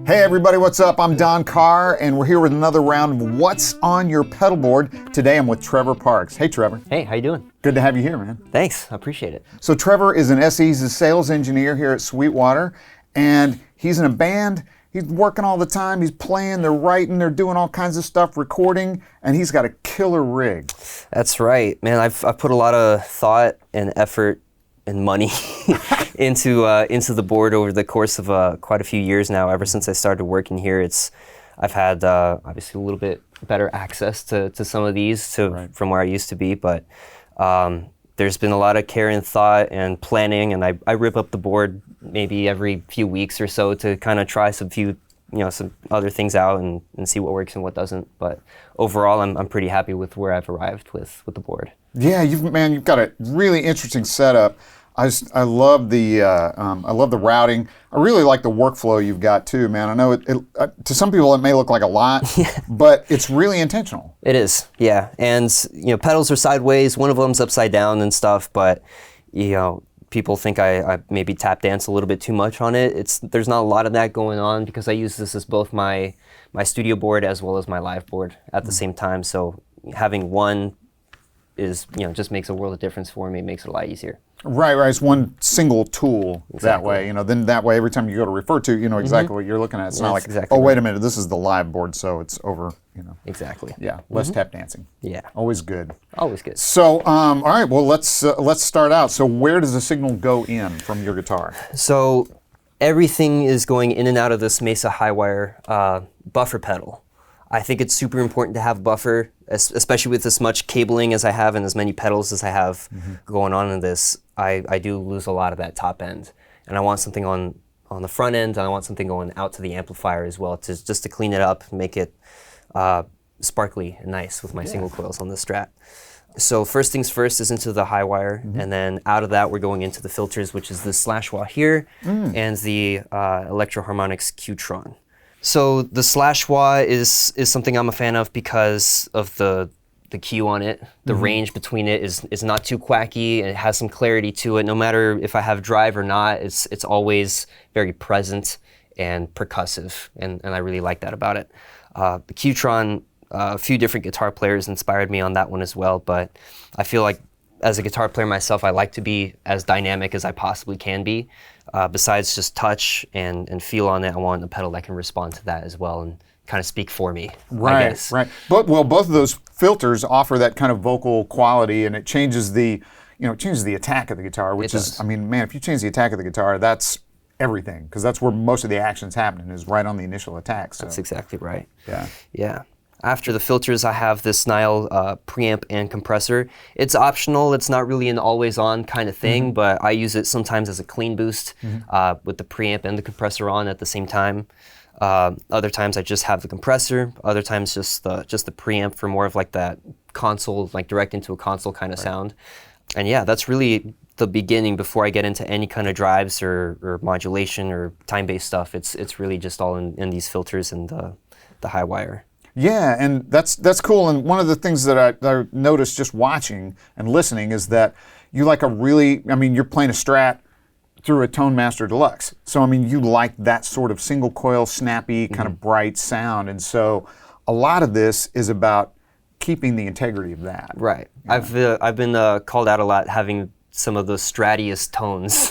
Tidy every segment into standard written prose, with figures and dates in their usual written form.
Hey everybody, what's up? I'm Don Carr, and we're here with another round of What's on Your Pedalboard. Today I'm with Trevor Parks. Hey Trevor. Hey, how you doing? Good to have you here, man. Thanks, I appreciate it. So Trevor is an SE, he's a sales engineer here at Sweetwater, and he's in a band. He's working all the time, he's playing, they're writing, they're doing all kinds of stuff, recording, and he's got a killer rig. That's right, man. I've put a lot of thought and effort and money into the board over the course of quite a few years now. Ever since I started working here, I've had obviously a little bit better access to some of these from where I used to be, but there's been a lot of care and thought and planning, and I rip up the board maybe every few weeks or so to kind of try some other things out and see what works and what doesn't. But overall, I'm pretty happy with where I've arrived with the board. Yeah, you've got a really interesting setup. I love the routing. I really like the workflow you've got too, man. I know it to some people it may look like a lot, but it's really intentional. It is, yeah. And pedals are sideways. One of them's upside down and stuff, but people think I maybe tap dance a little bit too much on it. There's not a lot of that going on because I use this as both my studio board as well as my live board at the same time. So having one is just makes a world of difference for me. It makes it a lot easier. Right. It's one single tool that way. Then that way every time you go to refer to, you know exactly what you're looking at. It's not like, oh, wait a minute, this is the live board, so it's over. Exactly. Yeah. Less tap dancing. Yeah. Always good. Always good. So, all right. Well, let's start out. So, where does the signal go in from your guitar? So, everything is going in and out of this Mesa Highwire buffer pedal. I think it's super important to have a buffer, especially with as much cabling as I have and as many pedals as I have going on in this. I do lose a lot of that top end, and I want something on the front end, and I want something going out to the amplifier as well, just to clean it up and make it sparkly and nice with my single coils on the Strat. So first things first is into the high wire, and then out of that we're going into the filters, which is the Slashwa here and the Electro-Harmonix Qtron. So the Slashwa is something I'm a fan of because of the Q on it. The range between it is not too quacky, and it has some clarity to it. No matter if I have drive or not, it's always very present and percussive, and I really like that about it. The Qtron, a few different guitar players inspired me on that one as well, but I feel like as a guitar player myself, I like to be as dynamic as I possibly can be. Besides just touch and feel on it, I want a pedal that can respond to that as well and kind of speak for me, I guess. Right. But both of those filters offer that kind of vocal quality, and it changes the attack of the guitar, which is, if you change the attack of the guitar, that's everything, because that's where most of the action's happening, is right on the initial attack. So. That's exactly right. Yeah. After the filters, I have this Nile preamp and compressor. It's optional. It's not really an always-on kind of thing, but I use it sometimes as a clean boost with the preamp and the compressor on at the same time. Other times I just have the compressor. Other times just the preamp for more of like that console, like direct into a console kind of sound. And yeah, that's really the beginning before I get into any kind of drives or modulation or time-based stuff. It's really just all in these filters and the high wire. Yeah, and that's cool. And one of the things that I noticed just watching and listening is that you like you're playing a Strat through a Tone Master Deluxe. So, you like that sort of single coil, snappy, kind of bright sound. And so a lot of this is about keeping the integrity of that. Right. Yeah. I've been called out a lot having some of the strattiest tones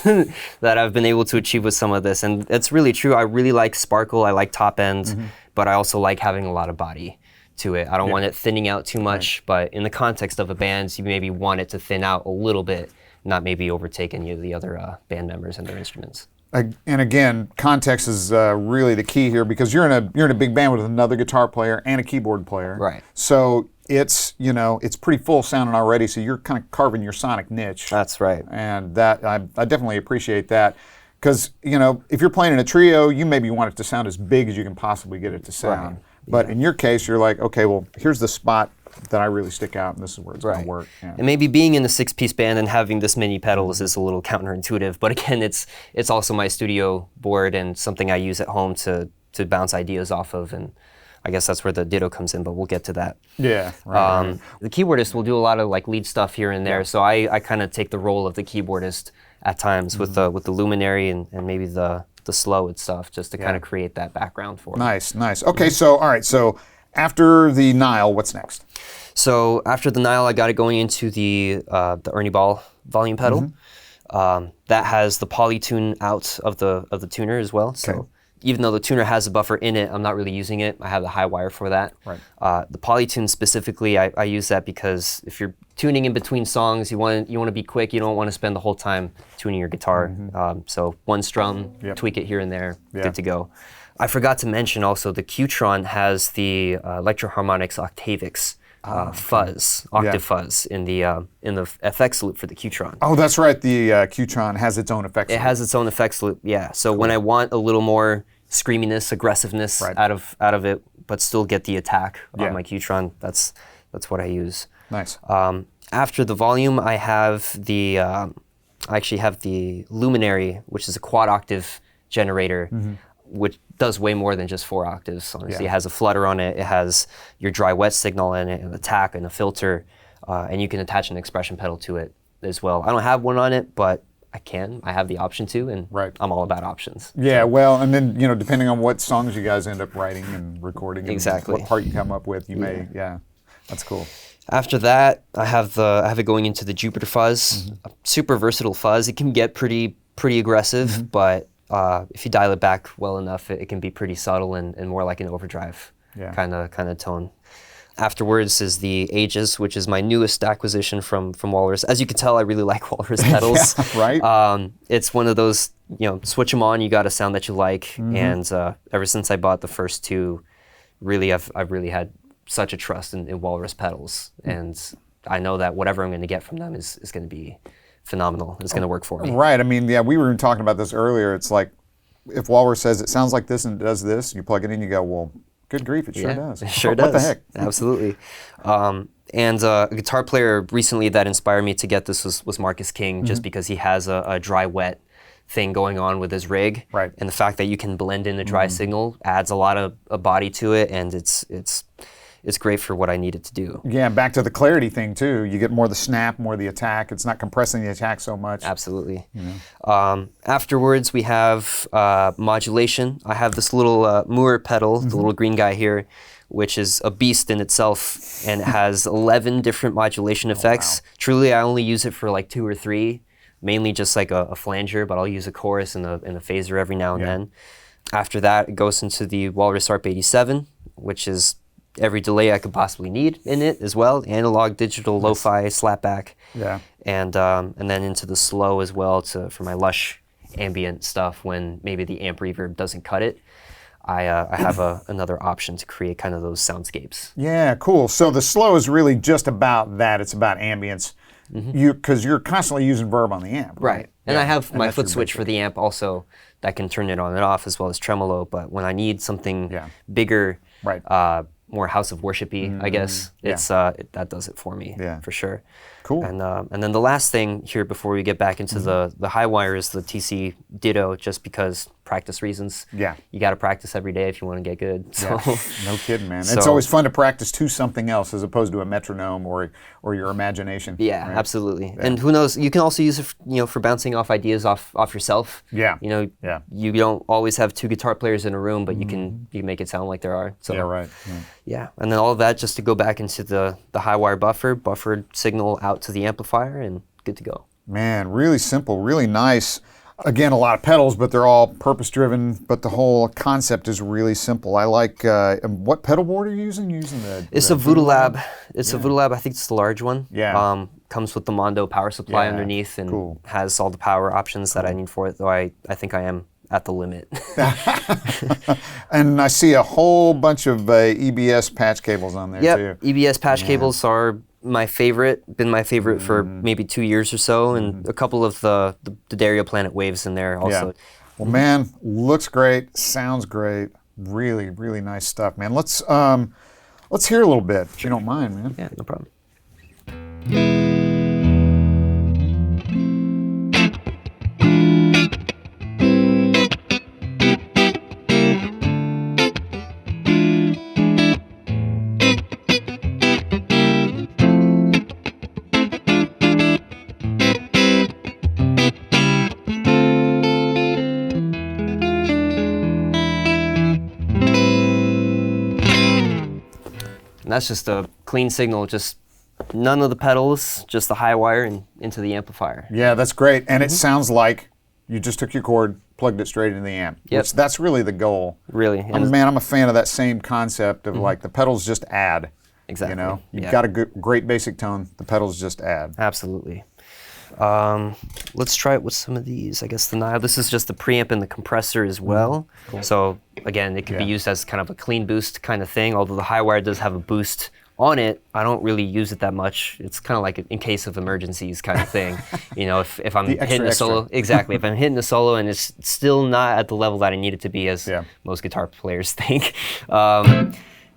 that I've been able to achieve with some of this. And it's really true. I really like sparkle. I like top end. But I also like having a lot of body to it. I don't want it thinning out too much, but in the context of a band, you maybe want it to thin out a little bit, not maybe overtake any of the other band members and their instruments. And again, context is really the key here, because you're in a big band with another guitar player and a keyboard player. Right. So it's pretty full sounding already, so you're kind of carving your sonic niche. That's right. And that I definitely appreciate that. Because, if you're playing in a trio, you maybe want it to sound as big as you can possibly get it to sound. Right. But in your case, you're like, okay, well, here's the spot that I really stick out, and this is where it's going to work. Yeah. And maybe being in a 6-piece band and having this many pedals is a little counterintuitive. But again, it's also my studio board and something I use at home to bounce ideas off of. And I guess that's where the ditto comes in, but we'll get to that. Yeah, right. The keyboardist will do a lot of lead stuff here and there, so I kind of take the role of the keyboardist at times with the luminary and maybe the the slow and stuff, just to kind of create that background for it. Nice, nice. Okay, so all right, so after the Nile, what's next? So after the Nile, I got it going into the Ernie Ball volume pedal. That has the polytune out of the tuner as well. So even though the tuner has a buffer in it, I'm not really using it. I have the high wire for that. Right. The polytune specifically, I use that because if you're tuning in between songs, you want to be quick. You don't want to spend the whole time tuning your guitar. So one strum, tweak it here and there, good to go. I forgot to mention also the Qtron has the Electro-Harmonix Octavics. Fuzz, octave fuzz in the FX loop for the Qtron. Oh, that's right. The Qtron has its own effects loop. It has its own effects loop, yeah. So when I want a little more screaminess, aggressiveness out of it, but still get the attack on my Qtron, that's what I use. Nice. After the volume, I have the I actually have the Luminary, which is a quad octave generator, which does way more than just 4 octaves. Honestly, it has a flutter on it. It has your dry wet signal in it, an attack and a filter, and you can attach an expression pedal to it as well. I don't have one on it, but I can. I have the option to, and I'm all about options. Yeah, well, and then depending on what songs you guys end up writing and recording, and what part you come up with, you may. Yeah, that's cool. After that, I have it going into the Jupiter Fuzz, a super versatile fuzz. It can get pretty aggressive, but if you dial it back well enough, it can be pretty subtle and more like an overdrive kind of tone. Afterwards is the Aegis, which is my newest acquisition from Walrus. As you can tell, I really like Walrus pedals. Right. It's one of those, switch them on, you got a sound that you like. And ever since I bought the first 2, really, I've really had such a trust in Walrus pedals. And I know that whatever I'm going to get from them is going to be phenomenal. It's going to work for me. Right. I mean, we were talking about this earlier. It's like if Walrus says it sounds like this and it does this, you plug it in, you go, well, good grief, it sure does. It sure does. What the heck? Absolutely. And a guitar player recently that inspired me to get this was Marcus King, just because he has a dry wet thing going on with his rig. Right. And the fact that you can blend in a dry signal adds a lot of a body to it, and it's great for what I need it to do. Yeah, back to the clarity thing too. You get more of the snap, more of the attack. It's not compressing the attack so much. Absolutely. Afterwards, we have modulation. I have this little Moore pedal, the little green guy here, which is a beast in itself, and it has 11 different modulation effects. Wow. Truly, I only use it for like 2 or 3, mainly just like a flanger, but I'll use a chorus and a phaser every now and then. After that, it goes into the Walrus ARP 87, which is every delay I could possibly need in it as well. Analog, digital, lo-fi, slapback. Yeah. And then into the slow as well for my lush ambient stuff when maybe the amp reverb doesn't cut it. I have another option to create kind of those soundscapes. Yeah, cool. So the slow is really just about that. It's about ambience. Because you're constantly using verb on the amp. Right. And I have my foot switch for the amp also that can turn it on and off, as well as tremolo. But when I need something bigger, more house of worshipy, I guess, that does it for me, for sure. Cool. And then the last thing here before we get back into the high wire is the TC Ditto, just because practice reasons. Yeah. You got to practice every day if you want to get good. So. Yeah. No kidding, man. It's always fun to practice to something else as opposed to a metronome or your imagination. Yeah, right? Absolutely. Yeah. And who knows? You can also use it, for bouncing off ideas off yourself. Yeah. You don't always have 2 guitar players in a room, but you can make it sound like there are. So, yeah, right. Yeah. And then all of that just to go back into the high wire buffered signal out to the amplifier, and good to go. Man, really simple, really nice. Again, a lot of pedals, but they're all purpose-driven, but the whole concept is really simple. I like, what pedal board are you using? It's a Voodoo Lab. It's a Voodoo Lab, I think it's the large one. Yeah. Comes with the Mondo power supply underneath, and has all the power options that I need for it, though I think I am at the limit. And I see a whole bunch of EBS patch cables on there too. EBS patch cables are been my favorite for maybe 2 years or so, and a couple of the Dario Planet waves in there also. Yeah. Well, man, looks great, sounds great, really, really nice stuff, man. Let's hear a little bit, if you don't mind, man. Yeah, no problem. that's just a clean signal, just none of the pedals, just the high wire and into the amplifier. Yeah, that's great. And it sounds like you just took your cord, plugged it straight into the amp. Yep. Which that's really the goal. Really. I'm a fan of that same concept of like the pedals just add. Exactly. You know, you've Yeah. got a great basic tone, the pedals just add. Absolutely. Let's try it with some of these. I guess the Nile. This is just the preamp and the compressor as well. Cool. So again, it could be Yeah. used as kind of a clean boost kind of thing. Although the high wire does have a boost on it, I don't really use it that much. It's kind of like an in case of emergencies kind of thing. You know, if I'm hitting a solo, exactly. If I'm hitting a solo and it's still not at the level that I need it to be, as most guitar players think.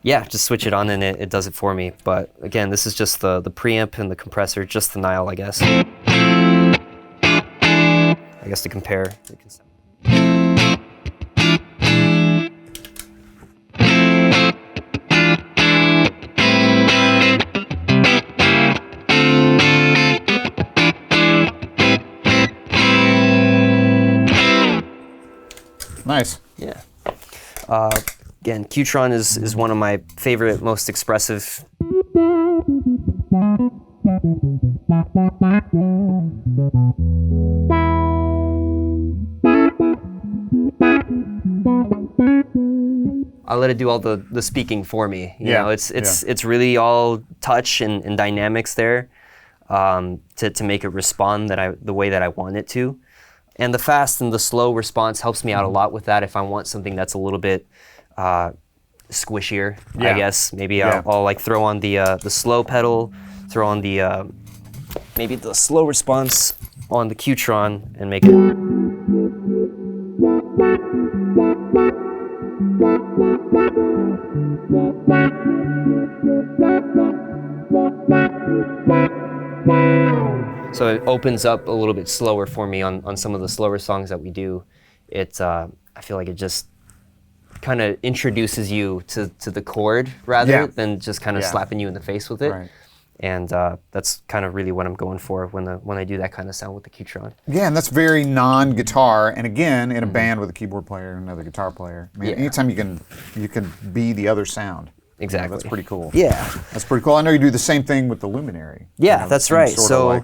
Yeah, just switch it on and it does it for me. But again, this is just the preamp and the compressor, just the Nile, I guess. I guess to compare. Nice. Yeah. Again, Qtron is one of my favorite, most expressive. I let it do all the speaking for me. You know, it's really all touch and dynamics there to make it respond the way that I want it to. And the fast and the slow response helps me out a lot with that if I want something that's a little bit squishier, I guess. Maybe I'll like throw on the slow pedal, throw on the maybe the slow response on the Qtron and make it. So it opens up a little bit slower for me on some of the slower songs that we do. I feel like it just kind of introduces you to the chord rather than just kind of slapping you in the face with it. Right. And that's kind of really what I'm going for when I do that kind of sound with the Qtron. Yeah, and that's very non-guitar. And again, in a band with a keyboard player and another guitar player, I mean, anytime you can be the other sound. Exactly. You know, that's pretty cool. Yeah. That's pretty cool. I know you do the same thing with the Luminary. Yeah, you know, that's right. So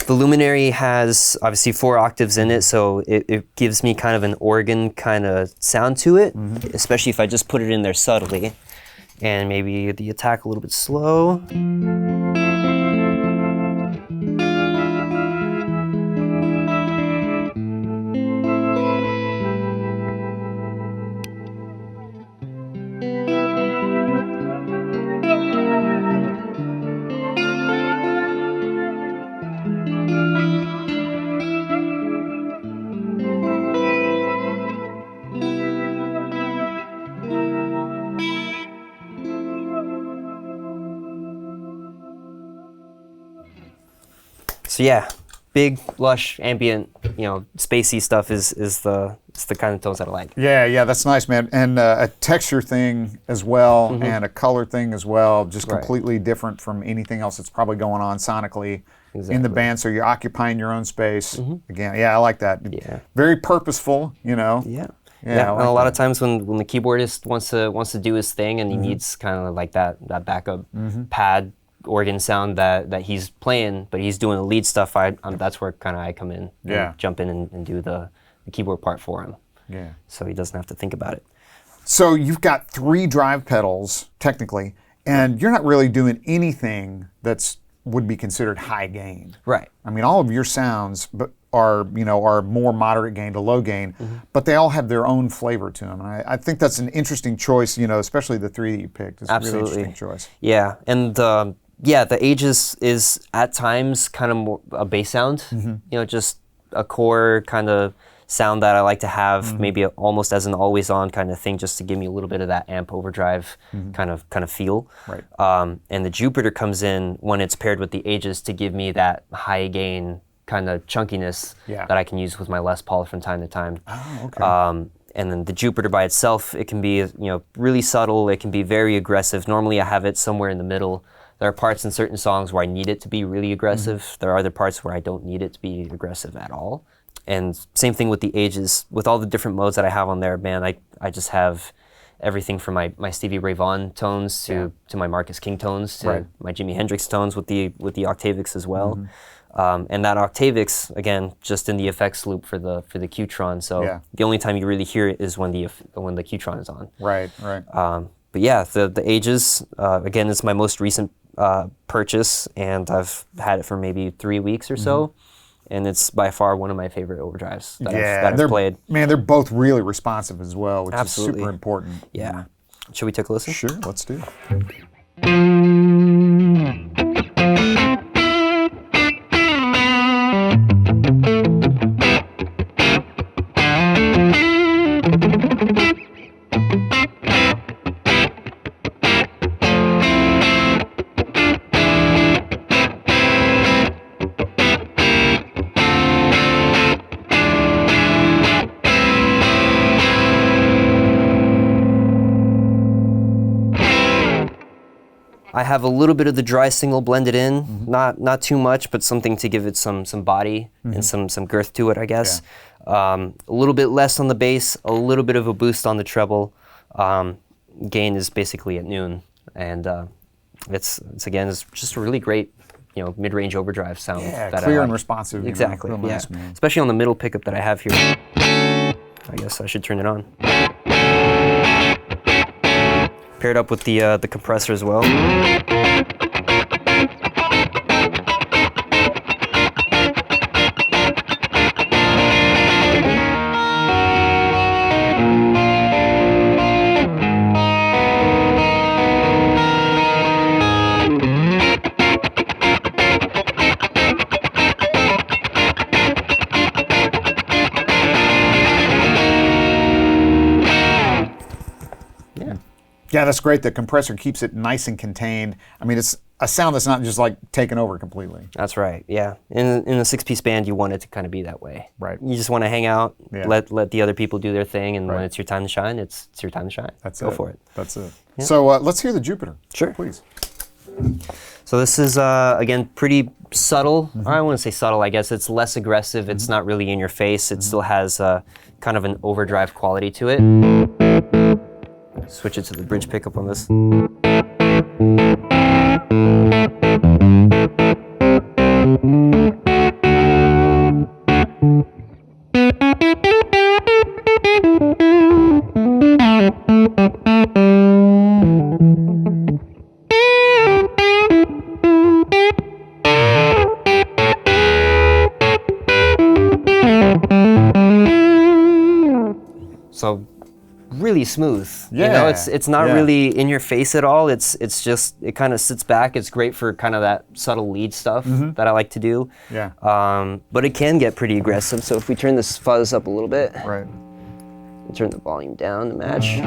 the Luminary has obviously 4 octaves in it, so it gives me kind of an organ kind of sound to it, especially if I just put it in there subtly. And maybe the attack a little bit slow. So yeah, big, lush, ambient, spacey stuff is the kind of tones that I like. Yeah, that's nice, man. And a texture thing as well, and a color thing as well, just completely different from anything else that's probably going on sonically in the band. So you're occupying your own space. Again, I like that. Yeah. Very purposeful, Yeah. Yeah, like and a lot of times when the keyboardist wants to do his thing and he needs kind of like that backup pad organ sound that he's playing, but he's doing the lead stuff, that's where kind of I come in and jump in and do the keyboard part for him. Yeah. So he doesn't have to think about it. So you've got 3 drive pedals, technically, and you're not really doing anything would be considered high gain. Right. I mean, all of your sounds are more moderate gain to low gain, but they all have their own flavor to them. And I think that's an interesting choice, especially the 3 that you picked. It's Absolutely. a really interesting choice. Yeah, and the Ages is at times kind of more a bass sound, just a core kind of sound that I like to have, maybe almost as an always-on kind of thing, just to give me a little bit of that amp overdrive kind of feel. Right. And the Jupiter comes in when it's paired with the Ages to give me that high gain kind of chunkiness that I can use with my Les Paul from time to time. Oh, okay. And then the Jupiter by itself, it can be really subtle. It can be very aggressive. Normally, I have it somewhere in the middle. There are parts in certain songs where I need it to be really aggressive. There are other parts where I don't need it to be aggressive at all. And same thing with the Ages. With all the different modes that I have on there, man, I just have everything from my Stevie Ray Vaughan tones to my Marcus King tones to my Jimi Hendrix tones with the octavics as well. And that octavics, again, just in the effects loop for the Qtron. So the only time you really hear it is when the Qtron is on. Right. But yeah, the Ages, again, it's my most recent purchase, and I've had it for maybe 3 weeks or so. And it's by far one of my favorite overdrives that I've played. Man, they're both really responsive as well, which Absolutely. is super important. Yeah. Should we take a listen? Sure, let's do it. I have a little bit of the dry single blended in, not too much, but something to give it some body and some girth to it, I guess. A little bit less on the bass, a little bit of a boost on the treble. Gain is basically at noon, and it's just a really great, mid-range overdrive sound. Yeah, that clear I like. and responsive. Exactly. Real nice, man. Especially on the middle pickup that I have here. I guess I should turn it on. Paired up with the compressor as well. Yeah, that's great. The compressor keeps it nice and contained. I mean, it's a sound that's not just like taken over completely. That's right. Yeah. In a 6-piece band, you want it to kind of be that way. Right. You just want to hang out, let the other people do their thing, and when it's your time to shine, it's your time to shine. Go for it. That's it. Yeah. So let's hear the Jupiter. Sure. Please. So this is, again, pretty subtle. I wouldn't say subtle, I guess. It's less aggressive. It's not really in your face. It still has kind of an overdrive quality to it. Switch it to the bridge pickup on this. So really smooth. Yeah. It's not really in your face at all. It's just, it kind of sits back. It's great for kind of that subtle lead stuff that I like to do. Yeah. But it can get pretty aggressive. So if we turn this fuzz up a little bit, Right. and turn the volume down to match.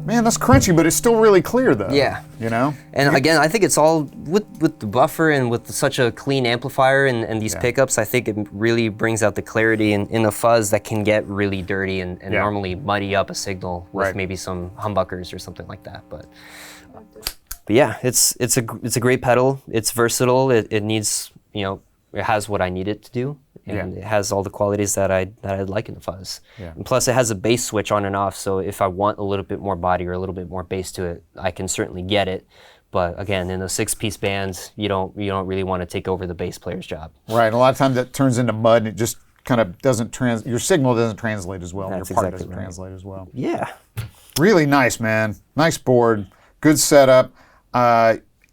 Man, that's crunchy, but it's still really clear, though. Yeah. And again, I think it's all with the buffer and with such a clean amplifier and these pickups, I think it really brings out the clarity in a fuzz that can get really dirty and normally muddy up a signal with maybe some humbuckers or something like that. But yeah, it's a great pedal. It's versatile. It needs, it has what I need it to do. And it has all the qualities that I'd like in the fuzz. Yeah. And plus it has a bass switch on and off, so if I want a little bit more body or a little bit more bass to it, I can certainly get it. But again, in a 6-piece band, you don't really want to take over the bass player's job. Right, a lot of times that turns into mud and it just kind of doesn't your signal doesn't translate as well. That's your part exactly doesn't translate as well. Yeah. Really nice, man. Nice board, good setup.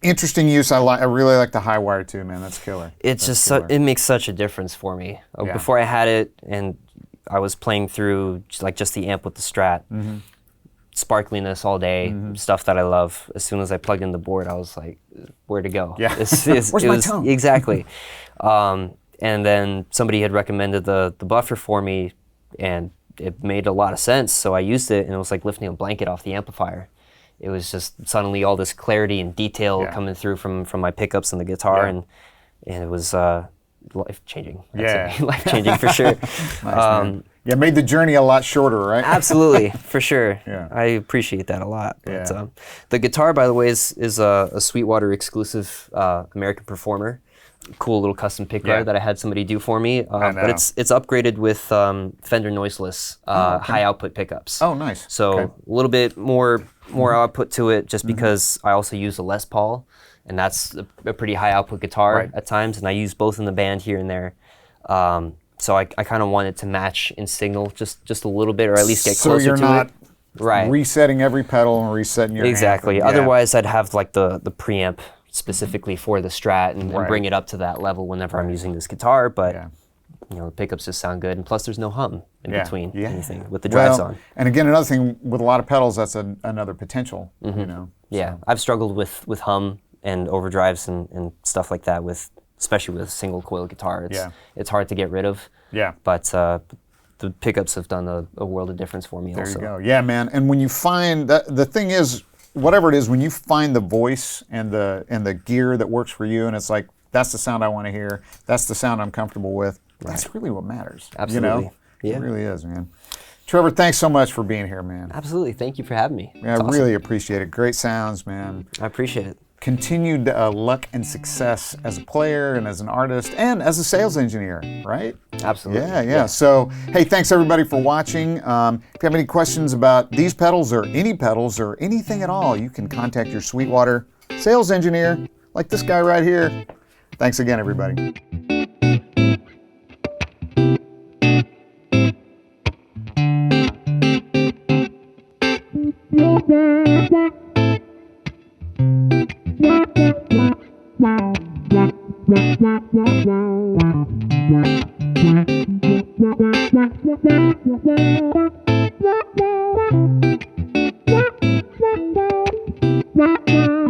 Interesting use. I really like the high wire too, man. That's killer. It's just it makes such a difference for me. Before I had it, and I was playing through just the amp with the Strat, sparkliness all day, stuff that I love. As soon as I plugged in the board, I was like, where to go? Yeah. Where's my tone? Exactly. And then somebody had recommended the buffer for me, and it made a lot of sense. So I used it, and it was like lifting a blanket off the amplifier. It was just suddenly all this clarity and detail coming through from my pickups and the guitar, and it was life-changing. Yeah. Life-changing for sure. Nice, Yeah, made the journey a lot shorter, right? Absolutely, for sure. Yeah. I appreciate that a lot. But, Yeah. the guitar, by the way, is a Sweetwater exclusive American Performer. Cool little custom pick guard that I had somebody do for me. But it's upgraded with Fender noiseless high output pickups. Oh, nice. So a little bit more output to it, just because I also use a Les Paul, and that's a pretty high output guitar at times, and I use both in the band here and there. So I kind of want it to match in signal just a little bit, or at least get closer to it. So you're not right. resetting every pedal and resetting your exactly. amp. Otherwise, I'd have like the preamp specifically for the Strat and bring it up to that level whenever I'm using this guitar. But you know, the pickups just sound good, and plus there's no hum in between anything with the drives on. And again, another thing with a lot of pedals, that's another potential. You know. Yeah, I've struggled with hum and overdrives and stuff like that especially with a single coil guitar. It's hard to get rid of. Yeah. But the pickups have done a world of difference for me also. There you go. Yeah, man. And when you find the thing is, whatever it is, when you find the voice and the gear that works for you, and it's like, that's the sound I want to hear, that's the sound I'm comfortable with, that's really what matters. Absolutely. You know? Yeah. It really is, man. Trevor, thanks so much for being here, man. Absolutely. Thank you for having me. Yeah, I really appreciate it. Great sounds, man. I appreciate it. Continued luck and success as a player and as an artist and as a sales engineer, right? Absolutely. Yeah. So, hey, thanks everybody for watching. If you have any questions about these pedals or anything at all, you can contact your Sweetwater sales engineer, like this guy right here. Thanks again, everybody. Wow.